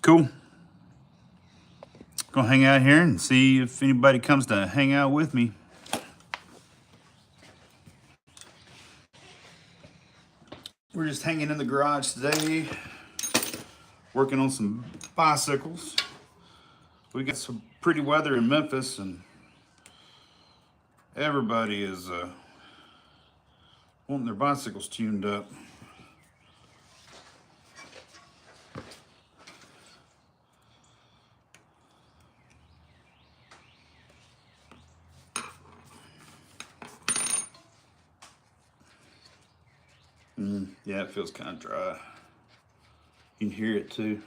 Cool. Gonna hang out here and see if anybody comes to hang out with me. We're just hanging in the garage today, working on some bicycles. We got some pretty weather in Memphis, and everybody is wanting their bicycles tuned up. Yeah, it feels kind of dry. You can hear it too.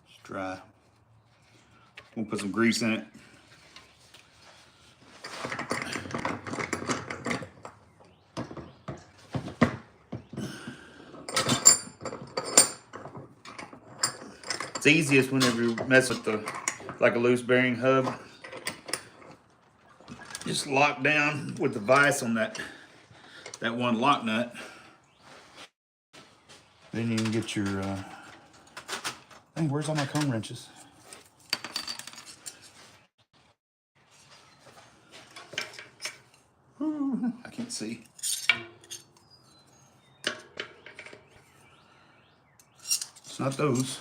It's dry. We'll put some grease in it. It's easiest whenever you mess with like a loose bearing hub. Just lock down with the vise on that one lock nut. Then you can get your, dang, where's all my cone wrenches? Ooh, I can't see. It's not those.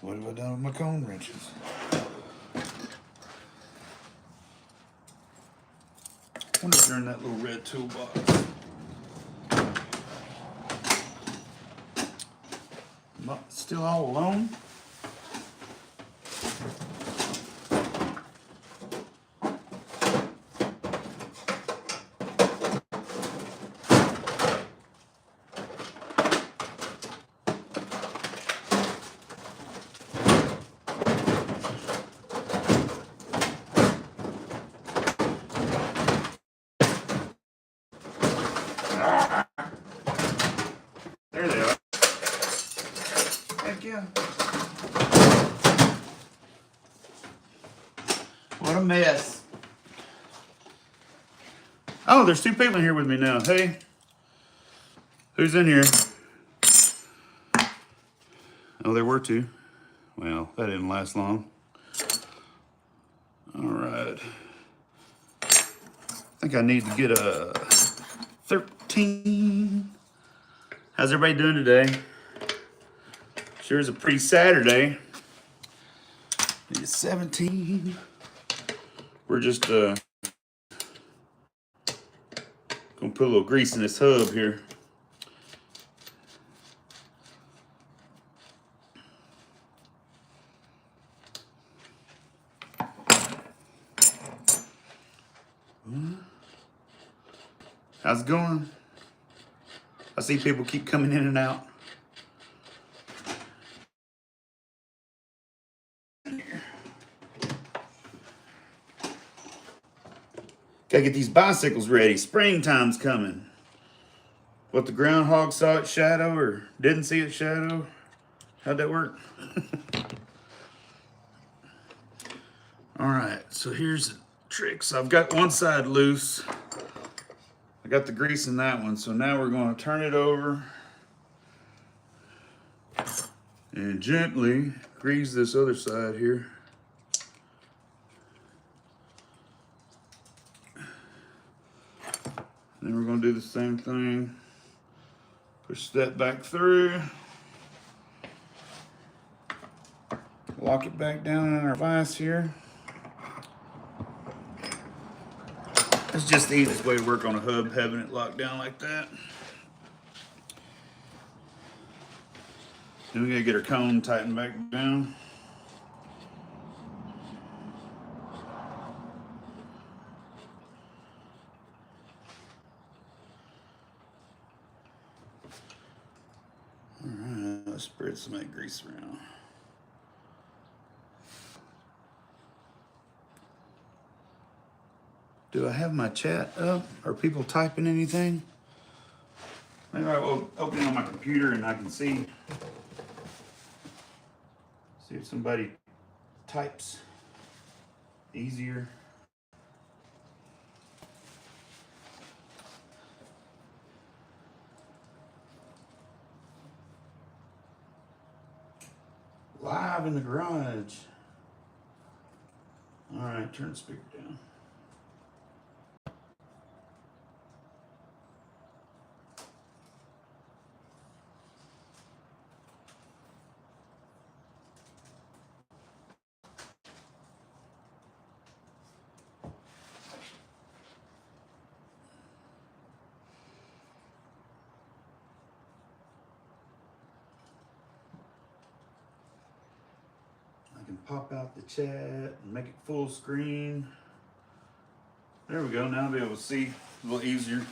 Well, what have I done with my cone wrenches? I wonder if they're in that little red toolbox. Not still all alone. There they are. Heck yeah. What a mess. Oh, there's two people in here with me now. Hey, who's in here? Oh, there were two. Well, that didn't last long. All right. I think I need to get a 13. How's everybody doing today? Sure is a pretty Saturday. Need a 17. We're just gonna put a little grease in this hub here. How's it going? I see people keep coming in and out. Gotta get these bicycles ready. Springtime's coming. What, the groundhog saw its shadow or didn't see its shadow? How'd that work? All right, so here's the trick. So I've got one side loose. I got the grease in that one, so now we're going to turn it over and gently grease this other side here. Then we're going to do the same thing. Push that back through. Lock it back down in our vise here. It's just the easiest way to work on a hub, having it locked down like that. Then we gotta get our cone tightened back down. All right, let's spread some of that grease around. Do I have my chat up? Are people typing anything? Maybe I will open it on my computer and I can see if somebody types easier. live in the garage. All right, turn the speaker down. I can pop out the chat and make it full screen. There we go. Now I'll be able to see a little easier.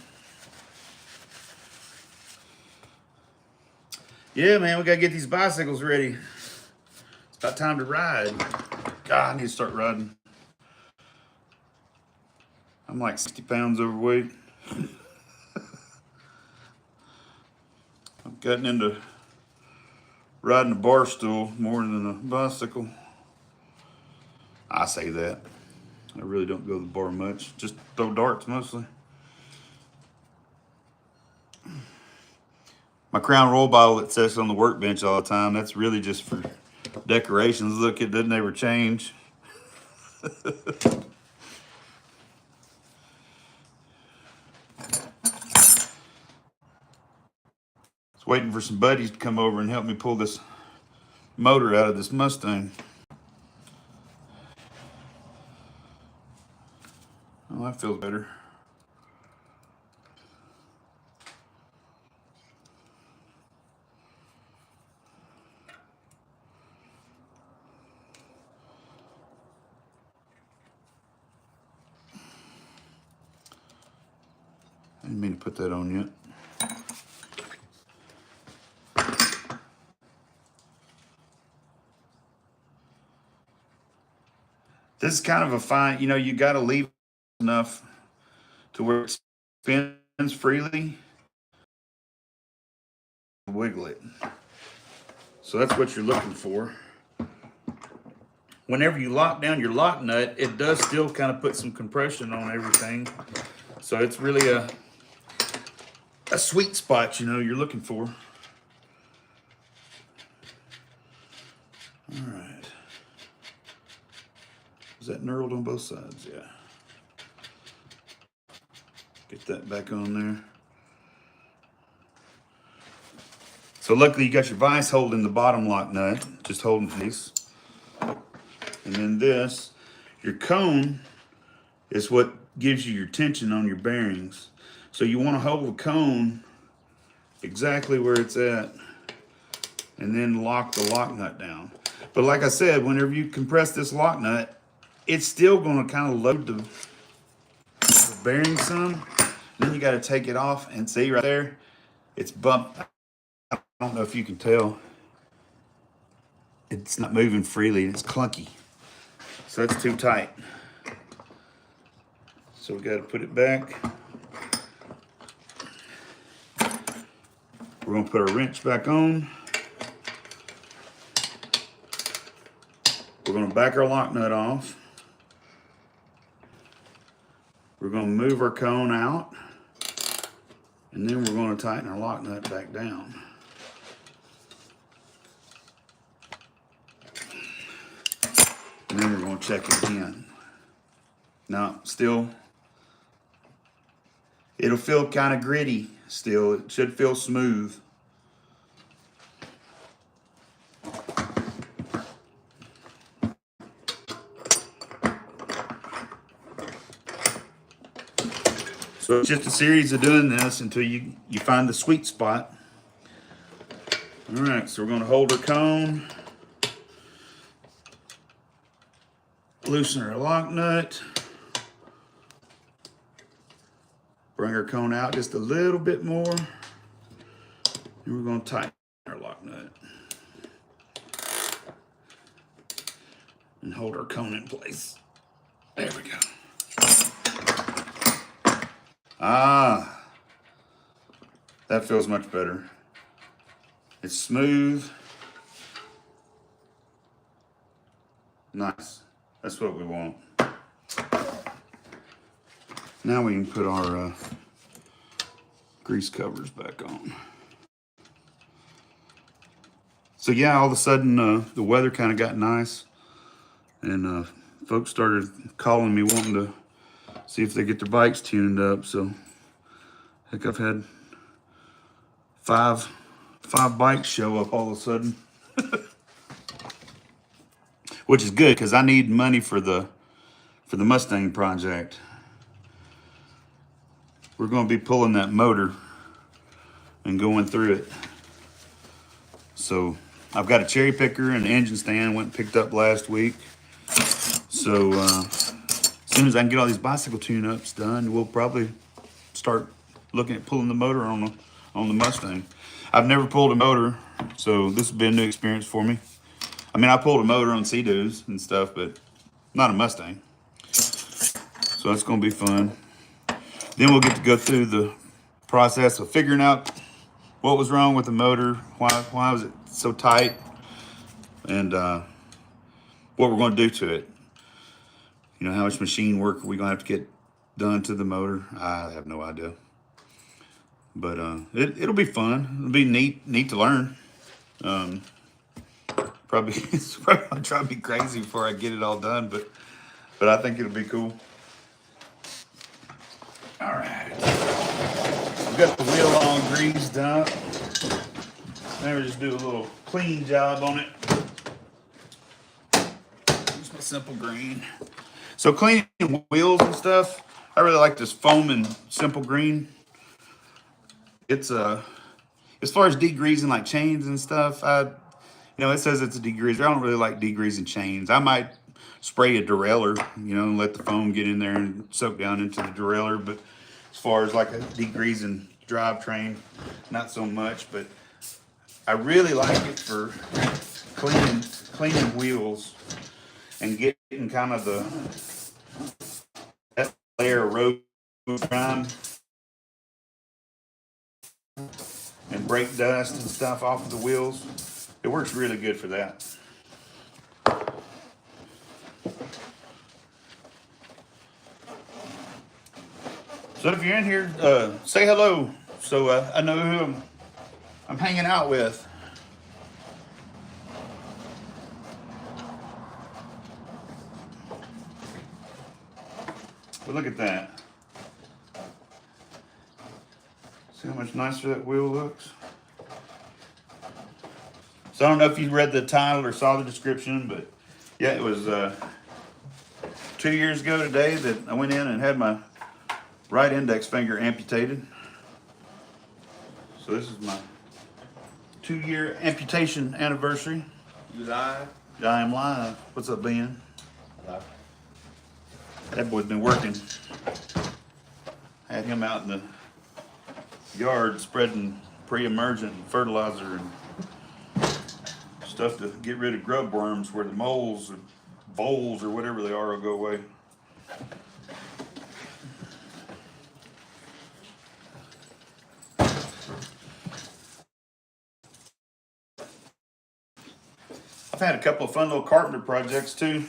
Yeah, man, we gotta get these bicycles ready. It's about time to ride. God, I need to start riding. I'm like 60 pounds overweight. I've gotten into riding a bar stool more than a bicycle. I say that. I really don't go to the bar much. Just throw darts mostly. My Crown Royal bottle that sits on the workbench all the time, that's really just for decorations. Look, it doesn't ever change. Just waiting for some buddies to come over and help me pull this motor out of this Mustang. Oh, that feels better. I didn't mean to put that on yet. This is kind of a fine, you know, you got to leave enough to where it spins freely. Wiggle it. So that's what you're looking for. Whenever you lock down your lock nut, it does still kind of put some compression on everything. So it's really a sweet spot, you know, you're looking for. All right. Is that knurled on both sides? Yeah. Get that back on there. So luckily you got your vise holding the bottom lock nut, just holding these. And then this, your cone is what gives you your tension on your bearings. So you want to hold the cone exactly where it's at and then lock the lock nut down. But like I said, whenever you compress this lock nut, it's still going to kind of load the bearing some. Then you got to take it off and see right there, it's bumped. I don't know if you can tell. It's not moving freely, it's clunky. So that's too tight. So we got to put it back. We're going to put our wrench back on. We're going to back our lock nut off. We're going to move our cone out. And then we're going to tighten our lock nut back down. And then we're going to check it again. Now, still, it'll feel kind of gritty still. It should feel smooth. So it's just a series of doing this until you find the sweet spot. All right, so we're going to hold our cone, loosen our lock nut, bring our cone out just a little bit more, and we're going to tighten our lock nut and hold our cone in place. There we go. Ah, that feels much better. It's smooth. Nice. That's what we want. Now we can put our grease covers back on. So yeah, all of a sudden the weather kind of got nice, and folks started calling me wanting to see if they get their bikes tuned up. So heck, I've had five bikes show up all of a sudden, which is good because I need money for the Mustang project. We're going to be pulling that motor and going through it. So I've got a cherry picker and an engine stand. Went and picked up last week. So as soon as I can get all these bicycle tune-ups done, we'll probably start looking at pulling the motor on the Mustang. I've never pulled a motor, so this has been a new experience for me. I mean, I pulled a motor on Sea-Doos and stuff, but not a Mustang. So that's going to be fun. Then we'll get to go through the process of figuring out what was wrong with the motor, why was it so tight, and what we're going to do to it. You know, how much machine work are we going to have to get done to the motor? I have no idea. But it'll be fun. It'll be neat to learn. Probably it's probably gonna drive me crazy before I get it all done, but I think it'll be cool. All right, we got the wheel all greased up. Now we just do a little clean job on it. Use my simple green. So cleaning wheels and stuff, I really like this foam and simple green. It's as far as degreasing like chains and stuff, it says it's a degreaser. I don't really like degreasing chains. I might spray a derailleur, and let the foam get in there and soak down into the derailleur. But as far as like a degreasing drivetrain, not so much. But I really like it for cleaning wheels and getting kind of that layer of road grime and brake dust and stuff off of the wheels. It works really good for that. So if you're in here, say hello so I know who I'm hanging out with. But look at that. See how much nicer that wheel looks? So I don't know if you read the title or saw the description, but yeah, it was 2 years ago today that I went in and had my right index finger amputated. So this is my 2-year amputation anniversary. You live? I am live. What's up, Ben? Live. That boy's been working. Had him out in the yard spreading pre-emergent fertilizer and stuff to get rid of grub worms where the moles or voles or whatever they are will go away. I've had a couple of fun little carpenter projects too.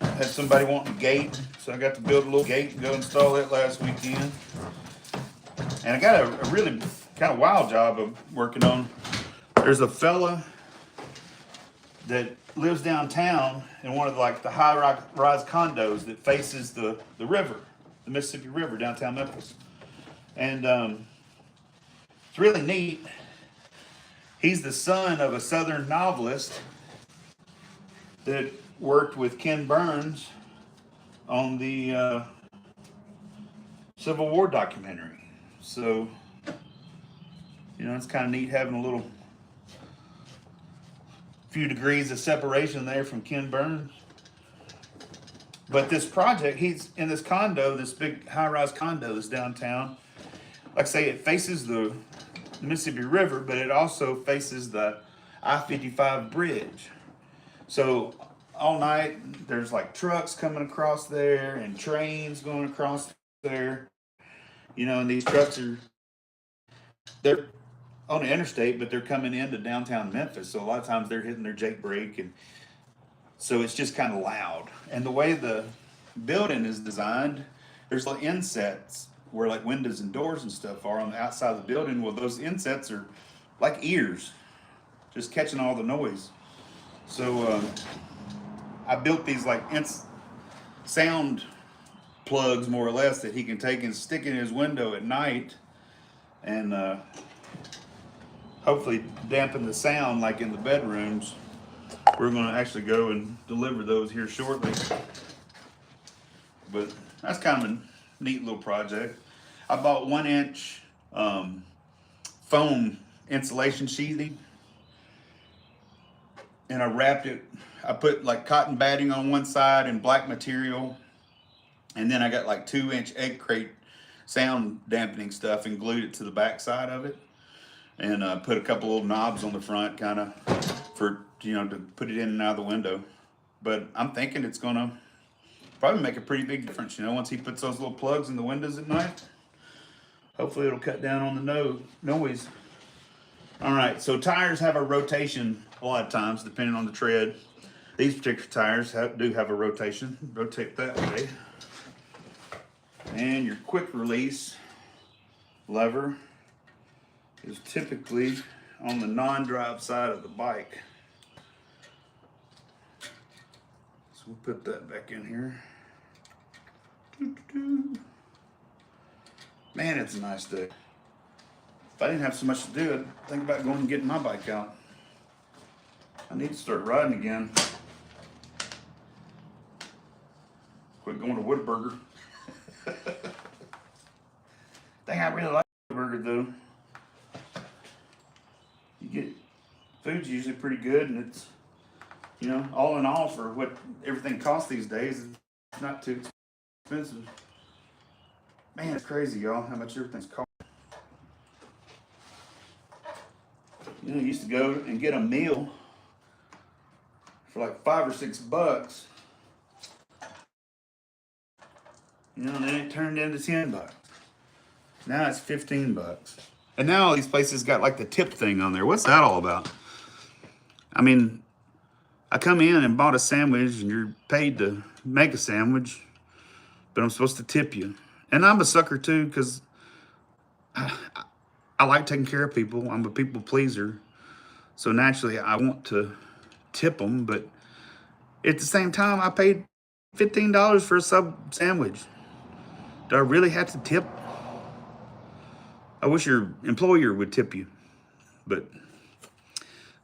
Had somebody wanting a gate, so I got to build a little gate and go install it last weekend. And I got a really kind of wild job of working on. There's a fella that lives downtown in one of the high-rise condos that faces the river, the Mississippi River, downtown Memphis. And it's really neat. He's the son of a Southern novelist that worked with Ken Burns on the Civil War documentary. So, it's kind of neat having a little few degrees of separation there from Ken Burns. But this project, he's in this condo, this big high-rise condo that's downtown. Like I say, it faces the Mississippi River, but it also faces the I-55 bridge. So all night, there's like trucks coming across there and trains going across there. And these trucks they're on the interstate, but they're coming into downtown Memphis. So a lot of times they're hitting their Jake brake, and so it's just kind of loud. And the way the building is designed, there's like insets where like windows and doors and stuff are on the outside of the building. Well, those insets are like ears. just catching all the noise. So I built these like sound plugs, more or less, that he can take and stick in his window at night, and hopefully dampen the sound like in the bedrooms. We're going to actually go and deliver those here shortly. But that's kind of a neat little project. I bought 1-inch foam insulation sheathing, and I wrapped it. I put like cotton batting on one side and black material, and then I got like 2-inch egg crate sound dampening stuff and glued it to the back side of it, and put a couple little knobs on the front, kind of for, you know, to put it in and out of the window. But I'm thinking it's gonna probably make a pretty big difference, you know, once he puts those little plugs in the windows at night. Hopefully it'll cut down on the noise. All right, so tires have a rotation a lot of times, depending on the tread. These particular tires do have a rotation. Rotate that way. And your quick release lever is typically on the non-drive side of the bike. So we'll put that back in here. Man, it's a nice day. If I didn't have so much to do, I'd think about going and getting my bike out. I need to start riding again. Quit going to Woodburger. Thing I really like Woodburger though, you get food's usually pretty good, and it's, you know, all in all, for what everything costs these days, it's not too expensive. Man, it's crazy, y'all, how much everything's cost. You know, you used to go and get a meal for like $5 or $6. You know, and then it turned into $10. Now it's $15. And now all these places got like the tip thing on there. What's that all about? I mean, I come in and bought a sandwich, and you're paid to make a sandwich, but I'm supposed to tip you. And I'm a sucker too, because I like taking care of people. I'm a people pleaser. So naturally I want to tip them, but at the same time, I paid $15 for a sub sandwich. Do I really have to tip? I wish your employer would tip you, but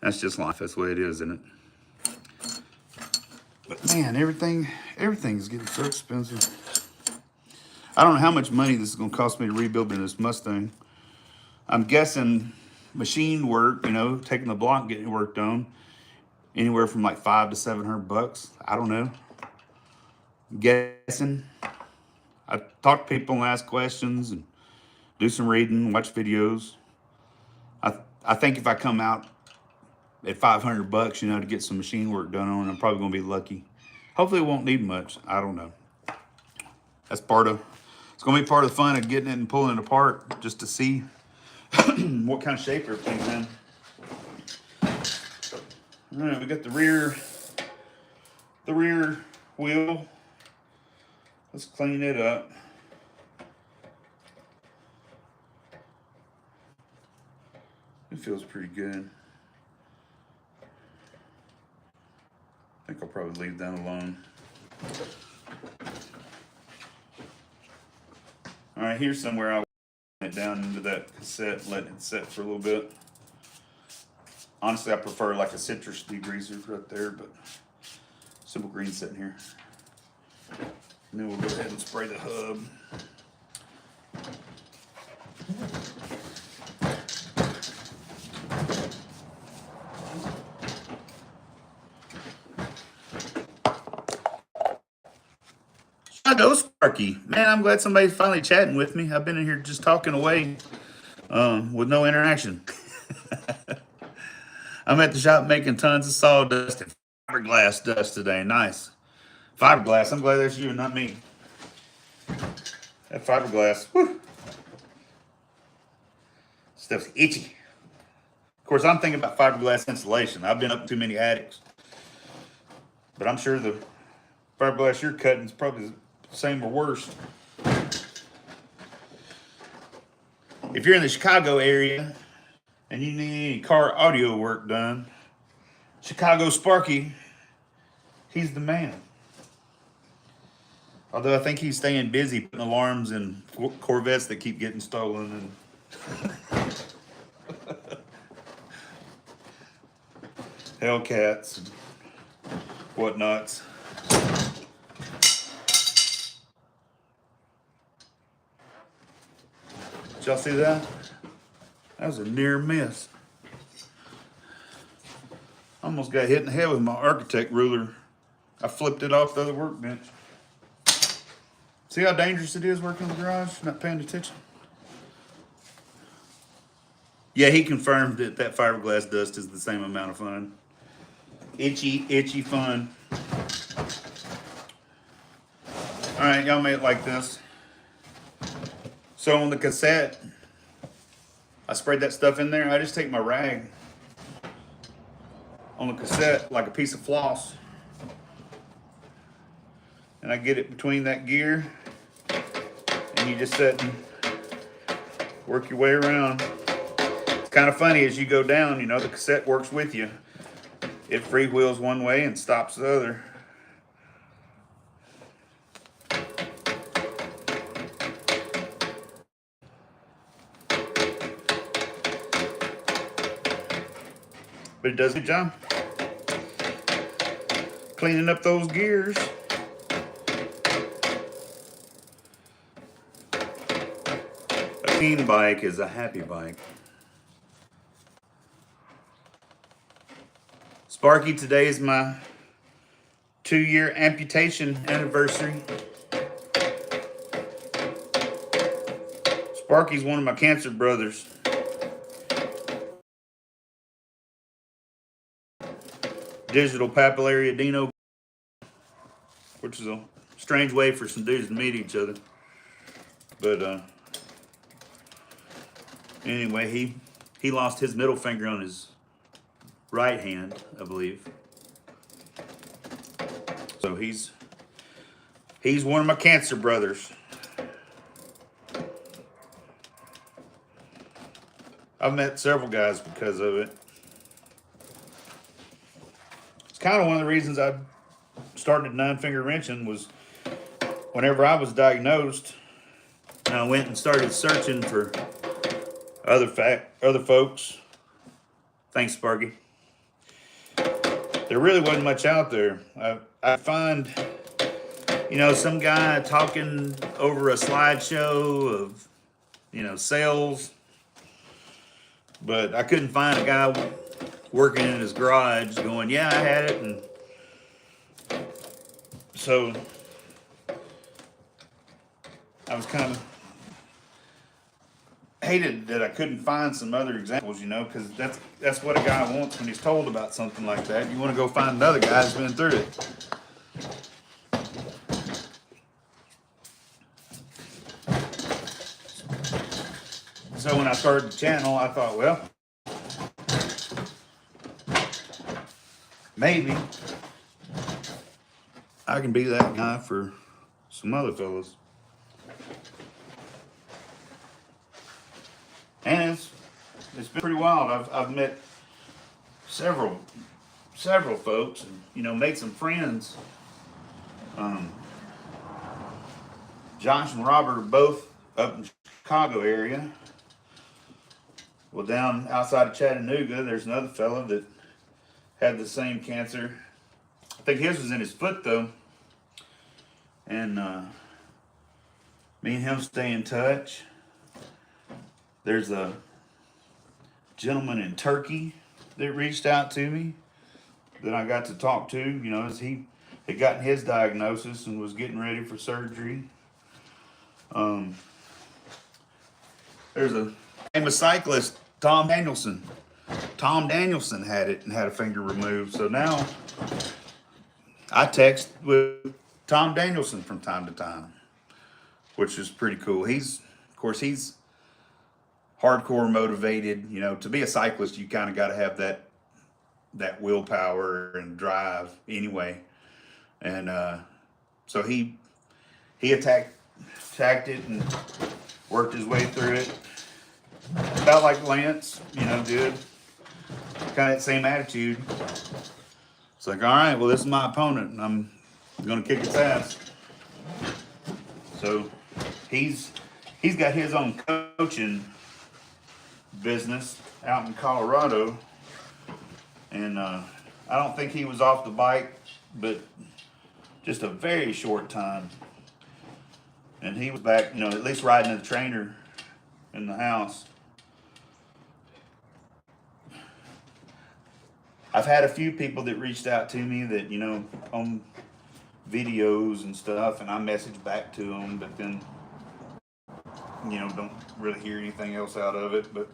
that's just life. That's the way it is, isn't it? But man, everything's getting so expensive. I don't know how much money this is going to cost me to rebuild this Mustang. I'm guessing machine work, you know, taking the block and getting it worked on, anywhere from like $500 to $700. I don't know. I'm guessing. I talk to people and ask questions and do some reading, watch videos. I think if I come out at $500, you know, to get some machine work done on it, I'm probably going to be lucky. Hopefully it won't need much. I don't know. That's it's going to be part of the fun of getting it and pulling it apart, just to see what kind of shape everything's in. All right, we got the rear wheel. Let's clean it up. It feels pretty good. I think I'll probably leave that alone. All right, here's somewhere I'll it down into that cassette and let it set for a little bit. Honestly, I prefer like a citrus degreaser right there, but Simple Green sitting here. And then we'll go ahead and spray the hub. Go Sparky. Man, I'm glad somebody's finally chatting with me. I've been in here just talking away with no interaction. I'm at the shop making tons of sawdust and fiberglass dust today. Nice. Fiberglass. I'm glad that's you and not me. That fiberglass. Whew. Stuff's itchy. Of course, I'm thinking about fiberglass insulation. I've been up too many attics. But I'm sure the fiberglass you're cutting is probably the same or worse. If you're in the Chicago area, and you need any car audio work done, Chicago Sparky, he's the man. Although I think he's staying busy putting alarms in Corvettes that keep getting stolen and Hellcats and whatnots. Did y'all see that? That was a near miss. Almost got hit in the head with my architect ruler. I flipped it off the other workbench. See how dangerous it is working in the garage? Not paying attention. Yeah, he confirmed that that fiberglass dust is the same amount of fun. Itchy fun. All right, y'all made it like this. So on the cassette, I sprayed that stuff in there. I just take my rag on the cassette like a piece of floss, and I get it between that gear, and you just sit and work your way around. It's kind of funny as you go down, you know, the cassette works with you. It freewheels one way and stops the other. But it does a good job cleaning up those gears. A clean bike is a happy bike. Sparky, today is my 2-year amputation anniversary. Sparky's one of my cancer brothers. Digital papillary adeno, which is a strange way for some dudes to meet each other. But anyway, he lost his middle finger on his right hand, I believe. So he's one of my cancer brothers. I've met several guys because of it. It's kind of one of the reasons I started 9-finger wrenching was whenever I was diagnosed, I went and started searching for other folks. Thanks, Sparky. There really wasn't much out there. I find, you know, some guy talking over a slideshow of, you know, sales, but I couldn't find a guy working in his garage going, yeah, I had it. And so I was kind of hated that I couldn't find some other examples, you know, because that's what a guy wants when he's told about something like that. You want to go find another guy who's been through it. So when I started the channel, I thought, well, maybe I can be that guy for some other fellas. And it's been pretty wild. I've met several folks, and you know, made some friends. Josh and Robert are both up in the Chicago area. Well, down outside of Chattanooga, there's another fella that had the same cancer. I think his was in his foot though. And me and him stay in touch. There's a gentleman in Turkey that reached out to me that I got to talk to, you know, as he had gotten his diagnosis and was getting ready for surgery. There's a famous cyclist, Tom Danielson. Tom Danielson had it and had a finger removed. So now I text with Tom Danielson from time to time, which is pretty cool. He's hardcore motivated. You know, to be a cyclist, you kind of got to have that willpower and drive anyway. And so he attacked it and worked his way through it. about like Lance, you know, did. Kind of that same attitude. It's like, all right, well, this is my opponent, and I'm gonna kick its ass. So he's got his own coaching business out in Colorado, and I don't think he was off the bike, but just a very short time. And he was back, you know, at least riding the trainer in the house. I've had a few people that reached out to me that, you know, on videos and stuff, and I message back to them, but then, you know, don't really hear anything else out of it. But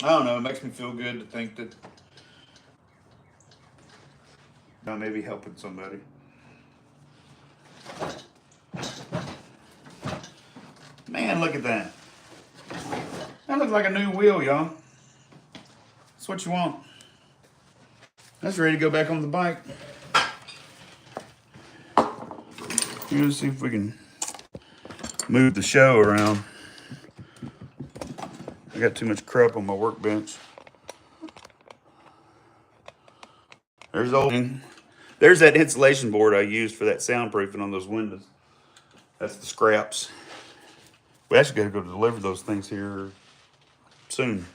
I don't know, it makes me feel good to think that I may be helping somebody. Man, look at that. That looks like a new wheel, y'all. That's what you want. That's ready to go back on the bike. Let's see if we can move the show around. I got too much crap on my workbench. There's that insulation board I used for that soundproofing on those windows. That's the scraps. We actually got to go deliver those things here soon.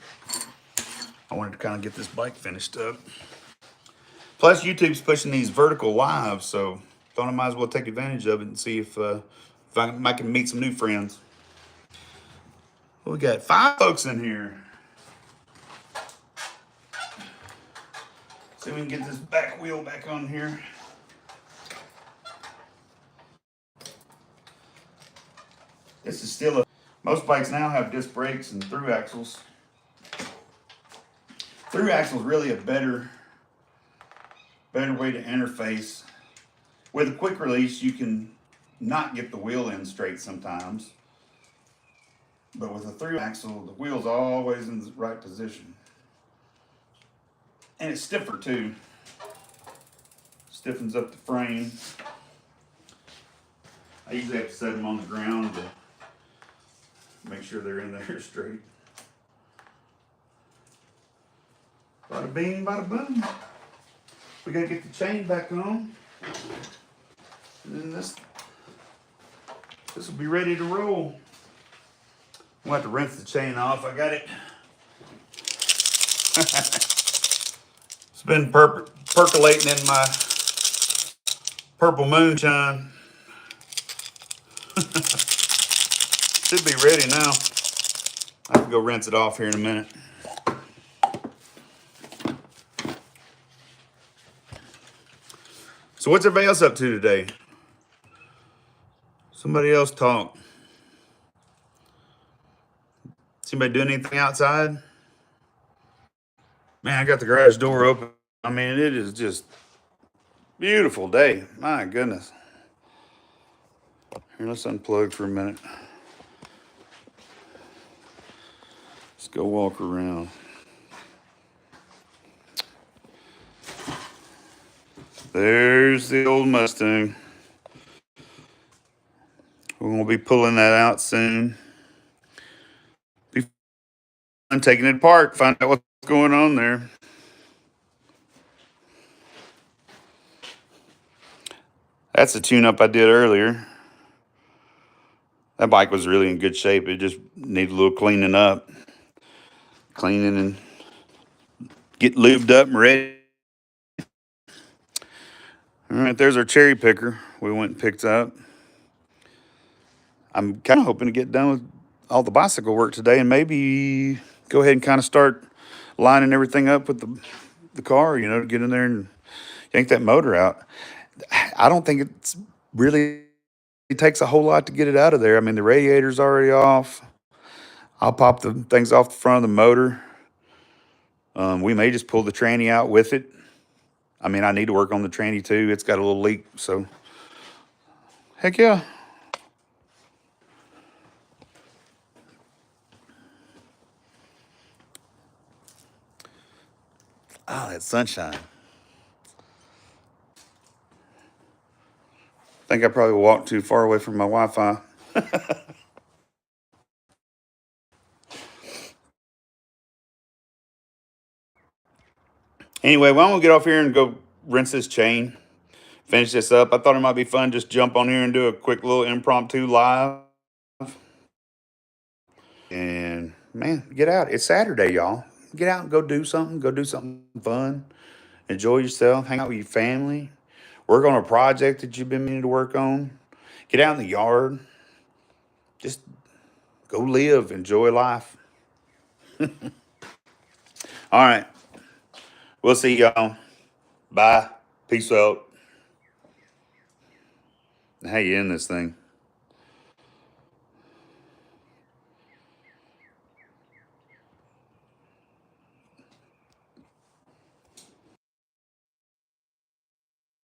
I wanted to kind of get this bike finished up. Plus, YouTube's pushing these vertical lives, so thought I might as well take advantage of it and see if I can meet some new friends. Well, we got 5 folks in here. See if we can get this back wheel back on here. This is still most bikes now have disc brakes and through axles. Through axle is really a better way to interface. With a quick release, you can not get the wheel in straight sometimes. But with a through axle, the wheel's always in the right position. And it's stiffer too. Stiffens up the frame. I usually have to set them on the ground to make sure they're in there straight. Bada bing, bada boom. We gotta get the chain back on. And then this will be ready to roll. We'll have to rinse the chain off. I got it. It's been percolating in my purple moonshine. Should be ready now. I can go rinse it off here in a minute. So what's everybody else up to today? Somebody else talk. Is anybody doing anything outside? Man, I got the garage door open. I mean, it is just beautiful day. My goodness. Here, let's unplug for a minute. Let's go walk around. There's the old Mustang. We're going to be pulling that out soon. I'm taking it apart, find out what's going on there. That's the tune-up I did earlier. That bike was really in good shape. It just needed a little cleaning up. Cleaning and get lubed up and ready. All right, there's our cherry picker we went and picked up. I'm kind of hoping to get done with all the bicycle work today and maybe go ahead and kind of start lining everything up with the car, you know, to get in there and yank that motor out. I don't think it's really, it takes a whole lot to get it out of there. I mean, the radiator's already off. I'll pop the things off the front of the motor. We may just pull the tranny out with it. I mean, I need to work on the tranny too. It's got a little leak, so heck yeah. Ah, that sunshine. I think I probably walked too far away from my Wi-Fi. Anyway, well, I'm gonna get off here and go rinse this chain, finish this up. I thought it might be fun just jump on here and do a quick little impromptu live. And man, get out. It's Saturday, y'all. Get out and go do something. Go do something fun. Enjoy yourself. Hang out with your family. Work on a project that you've been meaning to work on. Get out in the yard. Just go live. Enjoy life. All right. We'll see y'all. Bye. Peace out. How you end this thing?